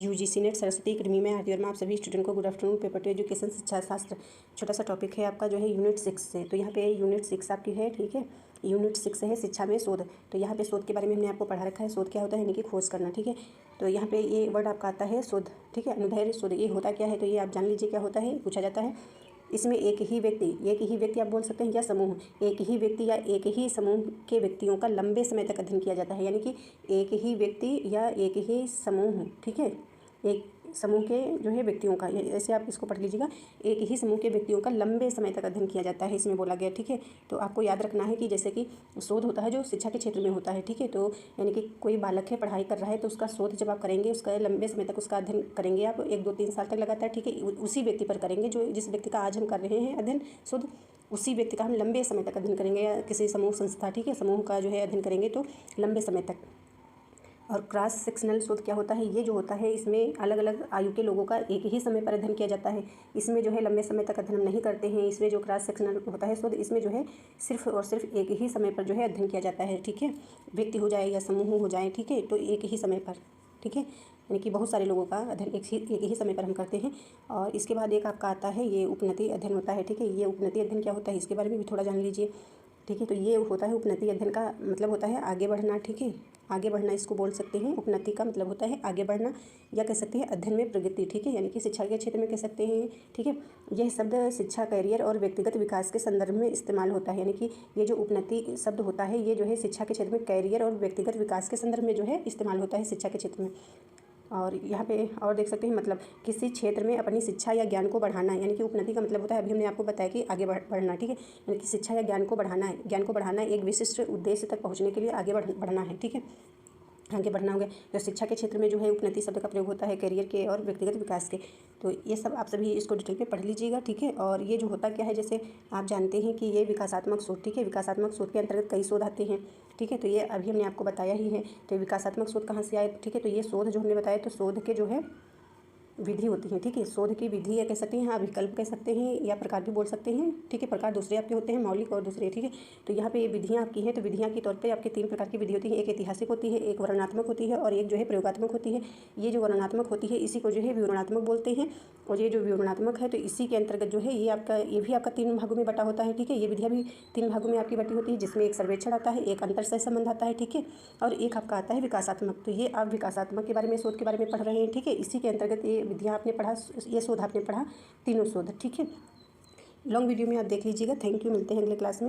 UGC net Saraswati academy में हार्दिक में आप सभी स्टूडेंट को गुड आफ्टरनून। पेपर 2 एजुकेशन शिक्षा शास्त्र छोटा सा टॉपिक है आपका जो है यूनिट 6 से। तो यहाँ पे यूनिट 6 आपकी है, ठीक है। यूनिट 6 है शिक्षा में शोध। तो यहाँ पे शोध के बारे में हमने आपको पढ़ा रखा है। शोध क्या होता है, यानी कि खोज करना, ठीक है। तो यहाँ पे ये वर्ड आपका आता है शोध, ठीक है। अनुदैर्य शोध ये होता क्या है, तो ये आप जान लीजिए क्या होता है, पूछा जाता है। इसमें एक ही व्यक्ति आप बोल सकते हैं, या समूह, एक ही व्यक्ति या एक ही समूह के व्यक्तियों का लंबे समय तक अध्ययन किया जाता है। यानी कि एक ही व्यक्ति या एक ही समूह, ठीक है, एक समूह के जो है व्यक्तियों का, ऐसे आप इसको पढ़ लीजिएगा, एक ही समूह के व्यक्तियों का लंबे समय तक अध्ययन किया जाता है, इसमें बोला गया, ठीक है। तो आपको याद रखना है कि जैसे कि शोध होता है जो शिक्षा के क्षेत्र में होता है, ठीक है। तो यानी कि कोई बालक है, पढ़ाई कर रहा है, तो उसका शोध जब आप करेंगे, उसका लंबे समय तक उसका अध्ययन करेंगे आप, 1 2 3 साल तक लगातार, ठीक है, उसी व्यक्ति पर करेंगे, जो जिस व्यक्ति का आज हम कर रहे हैं अध्ययन शोध, उसी व्यक्ति का हम लंबे समय तक अध्ययन करेंगे, या किसी समूह संस्था, ठीक है, समूह का जो है अध्ययन करेंगे तो लंबे समय तक। और क्रॉस सेक्शनल शोध क्या होता है, ये जो होता है इसमें अलग अलग आयु के लोगों का एक ही समय पर अध्ययन किया जाता है। इसमें जो है लंबे समय तक अध्ययन हम नहीं करते हैं। इसमें जो क्रॉस सेक्शनल होता है शोध, इसमें जो है सिर्फ और सिर्फ एक ही समय पर जो है अध्ययन किया जाता है, ठीक है। व्यक्ति हो जाए या समूह हो जाए, ठीक है, तो एक ही समय पर, ठीक है, यानी कि बहुत सारे लोगों का अध्ययन एक ही समय पर हम करते हैं। और इसके बाद एक आपका आता है ये उपनति अध्ययन होता है, ठीक है। ये उपनति अध्ययन क्या होता है, इसके बारे में भी थोड़ा जान लीजिए, ठीक है। तो ये होता है उपनति अध्ययन का मतलब होता है आगे बढ़ना, ठीक है, आगे बढ़ना इसको बोल सकते हैं। उपनति का मतलब होता है आगे बढ़ना, या कह सकते हैं अध्ययन में प्रगति, ठीक है, यानी कि शिक्षा के क्षेत्र में कह सकते हैं, ठीक है। यह शब्द शिक्षा, करियर और व्यक्तिगत विकास के संदर्भ में इस्तेमाल होता है। यानी कि ये जो उपनति शब्द होता है, ये जो है शिक्षा के क्षेत्र में करियर और व्यक्तिगत विकास के संदर्भ में जो है इस्तेमाल होता है शिक्षा के क्षेत्र में। और यहाँ पे और देख सकते हैं, मतलब किसी क्षेत्र में अपनी शिक्षा या ज्ञान को बढ़ाना, यानी कि उपनति का मतलब होता है, अभी हमने आपको बताया कि आगे बढ़ना, ठीक है, यानी कि शिक्षा या ज्ञान को बढ़ाना है, ज्ञान को बढ़ाना एक विशिष्ट उद्देश्य तक पहुँचने के लिए आगे बढ़ना है, ठीक है, आगे बढ़ना हो गया। तो शिक्षा के क्षेत्र में जो है उपनति शब्द का प्रयोग होता है करियर के और व्यक्तिगत विकास के। तो ये सब आप सभी इसको डिटेल में पढ़ लीजिएगा, ठीक है। और ये जो होता क्या है, जैसे आप जानते हैं कि ये विकासात्मक शोध, ठीक है, विकासात्मक शोध के अंतर्गत कई शोध आते हैं, ठीक है। तो ये अभी हमने आपको बताया ही है। तो विकासात्मक शोध कहाँ से आए, ठीक है। तो ये शोध जो हमने बताया, तो शोध के जो है विधि होती है, ठीक है। शोध की विधि या कह सकते हैं, हाँ, विकल्प कह सकते हैं, या प्रकार भी बोल सकते हैं, ठीक है। प्रकार दूसरे आपके होते हैं, मौलिक और दूसरे, ठीक है। तो यहाँ पे ये विधियाँ आपकी हैं। तो विधियाँ के तौर पे आपके 3 प्रकार की विधि होती है। एक ऐतिहासिक होती है, एक वर्णनात्मक होती है, और एक जो है प्रयोगात्मक होती है। ये जो वर्णनात्मक होती है इसी को जो है विवरणात्मक बोलते हैं। और ये जो विवरणात्मक है, तो इसी के अंतर्गत जो है ये भी आपका 3 भागों में बटा होता है, ठीक है। ये विधियाँ भी 3 भागों में आपकी बटी होती है, जिसमें एक सर्वेक्षण आता है, एक अंतर सह संबंध आता है, ठीक है, और एक आपका आता है विकासात्मक। तो ये आप विकासात्मक के बारे में, शोध के बारे में पढ़ रहे हैं, ठीक है। इसी के अंतर्गत ये विधियाँ आपने पढ़ा, ये शोध आपने पढ़ा, तीनों शोध, ठीक है। लॉन्ग वीडियो में आप देख लीजिएगा। थैंक यू, मिलते हैं अगले क्लास में।